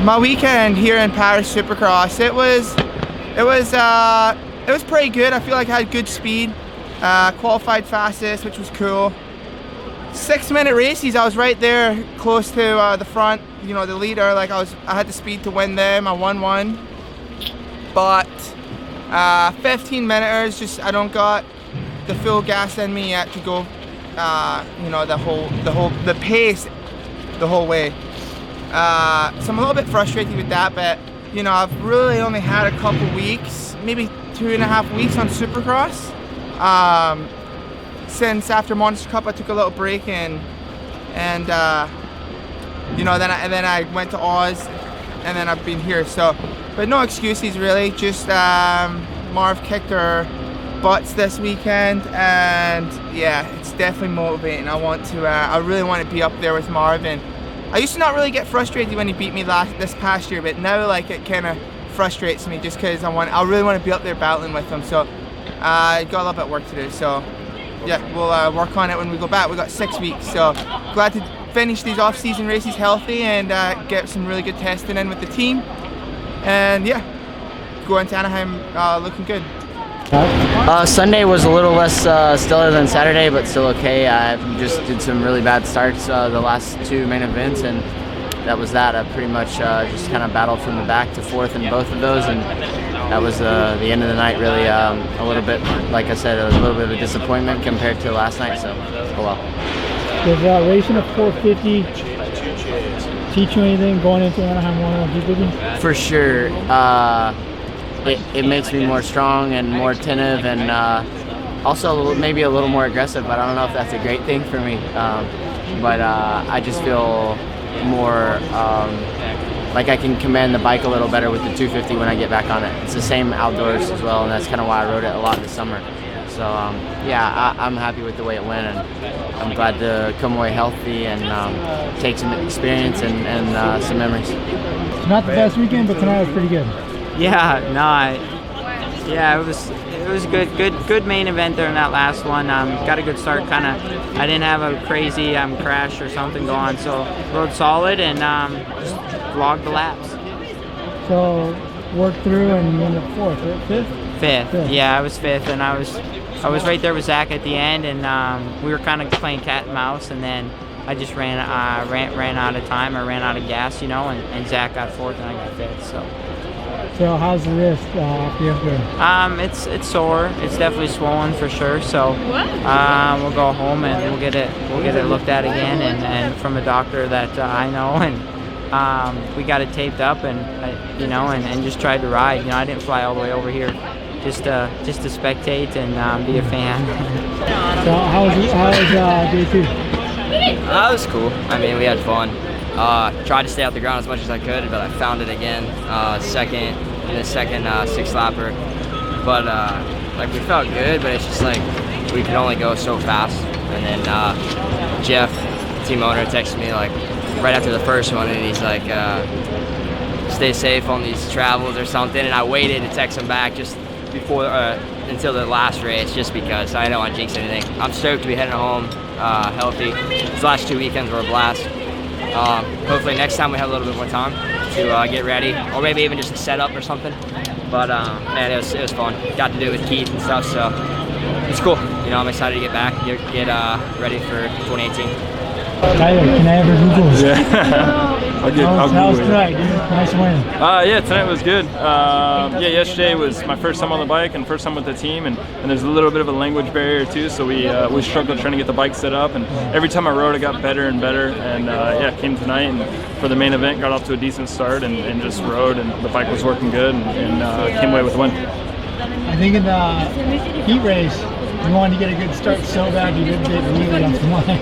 My weekend here in Paris Supercross, it was pretty good. I feel like I had good speed. Qualified fastest, which was cool. 6-minute races, I was right there close to the front, you know, the leader. Like I had the speed to win them. I won one. But 15 minutes, just I don't got the full gas in me yet to go, you know, the pace the whole way. So I'm a little bit frustrated with that, but you know, I've really only had a couple weeks, maybe 2.5 weeks on Supercross. Since after Monster Cup, I took a little break and you know, then I went to Oz, and then I've been here. So, but no excuses really. Just Marv kicked her butts this weekend, and yeah, it's definitely motivating. I really want to be up there with Marvin. I used to not really get frustrated when he beat me this past year, but now like it kind of frustrates me just because I really want to be up there battling with him. So I got a little bit of work to do. So yeah, we'll work on it when we go back. We got 6 weeks, so glad to finish these off-season races healthy and get some really good testing in with the team. And yeah, go into Anaheim looking good. Sunday was a little less stellar than Saturday, but still okay. I just did some really bad starts the last 2 main events, and that was that. I pretty much just kind of battled from the back to fourth in both of those, and that was the end of the night. Really, a little bit, like I said, a little bit of a disappointment compared to last night. So, oh well. Does racing a 450 teach you anything going into Anaheim 101? For sure. It makes me more strong and more attentive, and also maybe a little more aggressive, but I don't know if that's a great thing for me. But I just feel more like I can command the bike a little better with the 250 when I get back on it. It's the same outdoors as well, and that's kind of why I rode it a lot this summer. So yeah, I'm happy with the way it went, and I'm glad to come away healthy and take some experience and some memories. It's not the best weekend, but tonight was pretty good. Yeah, it was good main event there in that last one. Got a good start, kind of. I didn't have a crazy crash or something go on, so rode solid and just logged the laps. So worked through and you ended up fourth, right? Fifth? Yeah, I was fifth, and I was right there with Zach at the end, and we were kind of playing cat and mouse, and then I just ran out of time, or ran out of gas, you know, and Zach got fourth and I got fifth. So how's the wrist after yesterday? It's sore. It's definitely swollen for sure. So we'll go home and we'll get it looked at again, and from a doctor that I know, and we got it taped up, and you know, and just tried to ride. You know, I didn't fly all the way over here just to spectate and be a fan. So how was day two? That was cool. I mean, we had fun. Tried to stay off the ground as much as I could, but I found it again in the second 6-lapper. But like we felt good, but it's just like we could only go so fast. And then Jeff, team owner, texted me like right after the first one, and he's like, "Stay safe on these travels" or something. And I waited to text him back just before until the last race, just because I don't want to jinx anything. I'm stoked to be heading home healthy. These last 2 weekends were a blast. Hopefully next time we have a little bit more time to get ready, or maybe even just a setup or something. But man, it was fun. Got to do it with Keith and stuff, so it's cool. You know, I'm excited to get back, get ready for 2018. Tyler, can I ever Google? Yeah. I'll How's Google tonight? it. Nice win. Yeah, tonight was good. Yeah, yesterday was my first time on the bike and first time with the team, and there's a little bit of a language barrier too, so we struggled trying to get the bike set up, and every time I rode I got better and better, and yeah, came tonight and for the main event got off to a decent start and just rode, and the bike was working good, and came away with a win. I think in the heat race you wanted to get a good start so bad you didn't get really off the line.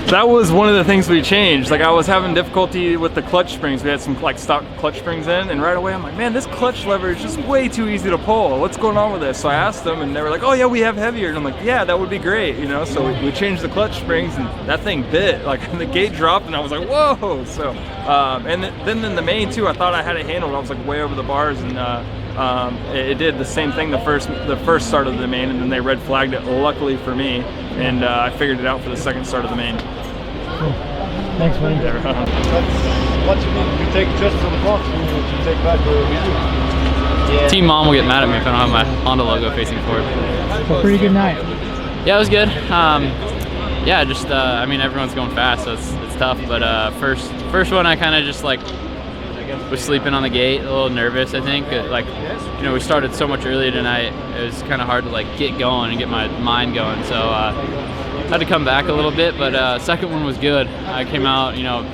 That was one of the things we changed. Like I was having difficulty with the clutch springs. We had some like stock clutch springs in, and right away I'm like, man, this clutch lever is just way too easy to pull. What's going on with this? So I asked them, and they were like, oh yeah, we have heavier. And I'm like, yeah, that would be great, you know. So we changed the clutch springs, and that thing bit. Like the gate dropped, and I was like, whoa. So and then in the main too, I thought I had it handled. I was like way over the bars, and it did the same thing the first start of the main, and then they red flagged it luckily for me, and I figured it out for the second start of the main. Thanks, Wayne. That's what you need. You take just from the box and you take back with you. Yeah. Team Mom will get mad at me if I don't have my Honda logo facing forward. So pretty good night. Yeah, it was good. Yeah, just I mean, everyone's going fast, so it's tough. But first one, I kind of just like was sleeping on the gate, a little nervous. I think like, you know, we started so much earlier tonight. It was kind of hard to like get going and get my mind going. So had to come back a little bit. But second one was good. I came out, you know,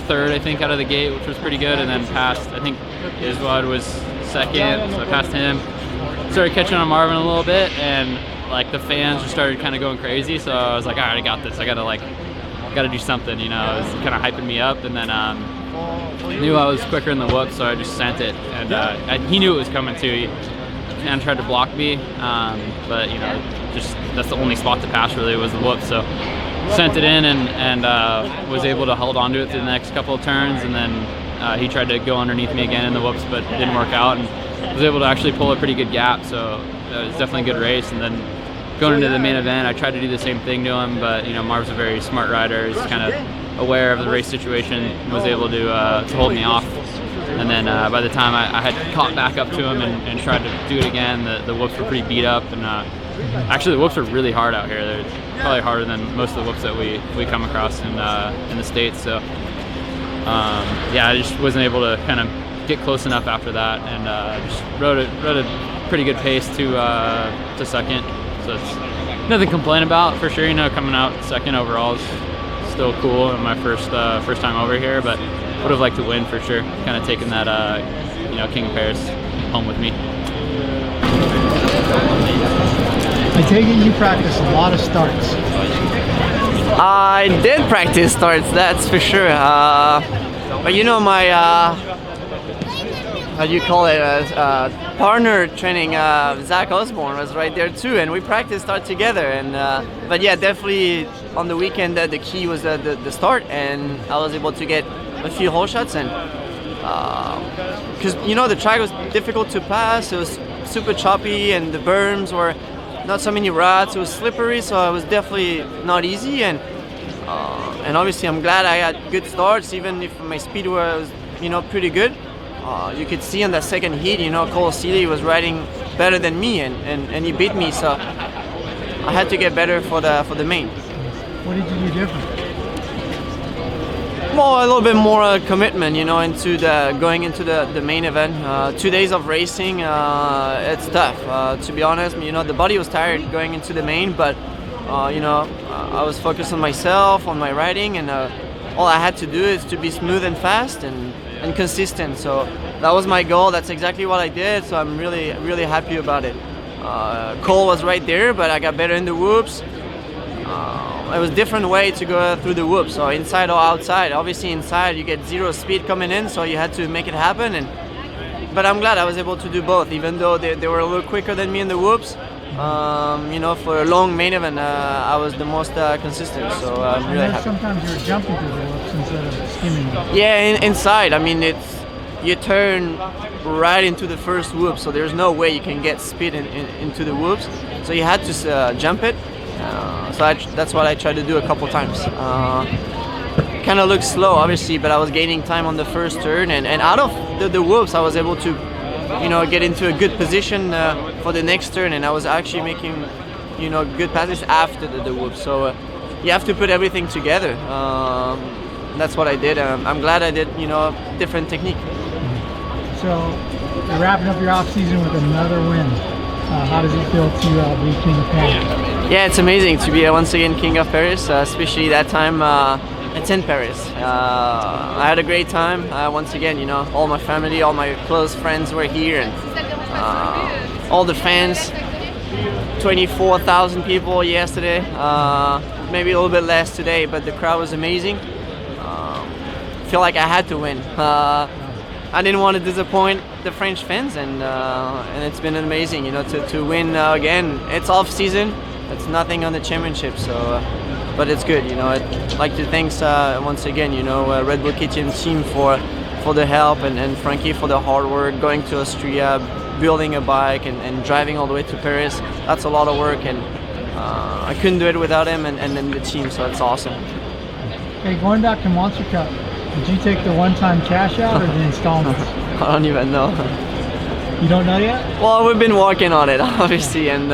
third, I think, out of the gate, which was pretty good, and then passed. I think Iswad was second, so I passed him. Started catching on Marvin a little bit, and like the fans just started kind of going crazy. So I was like, all right, I got this. I gotta do something, you know. It was kind of hyping me up, and then knew I was quicker in the whoop, so I just sent it, and he knew it was coming too. He kind of tried to block me, but you know, just that's the only spot to pass really was the whoop. So sent it in, and was able to hold on to it through the next couple of turns, and then he tried to go underneath me again in the whoops, but it didn't work out, and was able to actually pull a pretty good gap. So it was definitely a good race. And then going into the main event, I tried to do the same thing to him, but you know, Marv's a very smart rider. He's kind of aware of the race situation, and was able to hold me off. And then by the time I had caught back up to him and tried to do it again, the whoops were pretty beat up, and actually the whoops are really hard out here. They're probably harder than most of the whoops that we come across in the States. So yeah, I just wasn't able to kind of get close enough after that, and just rode a pretty good pace to second. So it's nothing to complain about for sure. You know, coming out second overall is still cool, and my first time over here, but would have liked to win for sure. Kind of taking that you know, King of Paris home with me. I take it you practice a lot of starts. I did practice starts, that's for sure. But you know, my how do you call it? Partner training, Zach Osborne was right there too, and we practiced start together. And but yeah, definitely on the weekend the key was the start, and I was able to get a few hole shots, and because you know, the track was difficult to pass. It was super choppy, and the berms were not so many ruts. It was slippery, so it was definitely not easy. And obviously, I'm glad I had good starts, even if my speed was, you know, pretty good. You could see in the second heat, you know, Cole Seeley was riding better than me, and he beat me. So I had to get better for the main. What did you do different? Well, a little bit more commitment, you know, into going into the main event. 2 days of racing, it's tough. To be honest, you know, the body was tired going into the main, but you know, I was focused on myself, on my riding, and all I had to do is to be smooth and fast and consistent. So that was my goal. That's exactly what I did. So I'm really, really happy about it. Cole was right there, but I got better in the whoops. It was a different way to go through the whoops, so inside or outside. Obviously inside you get zero speed coming in, so you had to make it happen. But I'm glad I was able to do both, even though they were a little quicker than me in the whoops. You know, for a long main event, I was the most consistent, so I'm really happy. Sometimes you're jumping through the whoops instead of skimming them. Yeah, inside. I mean, you turn right into the first whoop, so there's no way you can get speed into the whoops. So you had to jump it. So that's what I tried to do a couple times. Kind of looked slow, obviously, but I was gaining time on the first turn, and out of the whoops, I was able to, you know, get into a good position for the next turn, and I was actually making, you know, good passes after the whoops. So you have to put everything together. That's what I did. I'm glad I did, you know, different technique. So you're wrapping up your off season with another win. How does it feel to be King of Paris? Yeah, it's amazing to be once again King of Paris, especially that time it's in Paris. I had a great time. Once again, you know, all my family, all my close friends were here, and all the fans. 24,000 people yesterday. Maybe a little bit less today, but the crowd was amazing. Feel like I had to win. I didn't want to disappoint the French fans, and it's been amazing, you know, to win again. It's off season. It's nothing on the championship, so but it's good, you know. I'd like to thank once again, you know, Red Bull Kitchen team for the help, and Frankie for the hard work, going to Austria, building a bike, and driving all the way to Paris. That's a lot of work, and I couldn't do it without him and the team, so it's awesome. Hey, going back to Monster Cup, did you take the one-time cash out or the installments? I don't even know. You don't know yet? Well, we've been working on it, obviously, and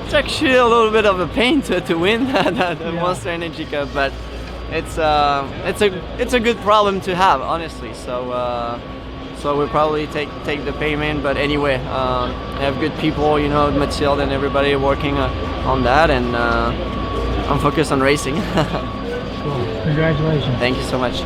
it's actually a little bit of a pain to win the Monster Energy Cup, but it's a good problem to have, honestly. So we'll probably take the payment, but anyway, I have good people, you know, Mathilde and everybody working on that, and I'm focused on racing. Cool. Congratulations. Thank you so much.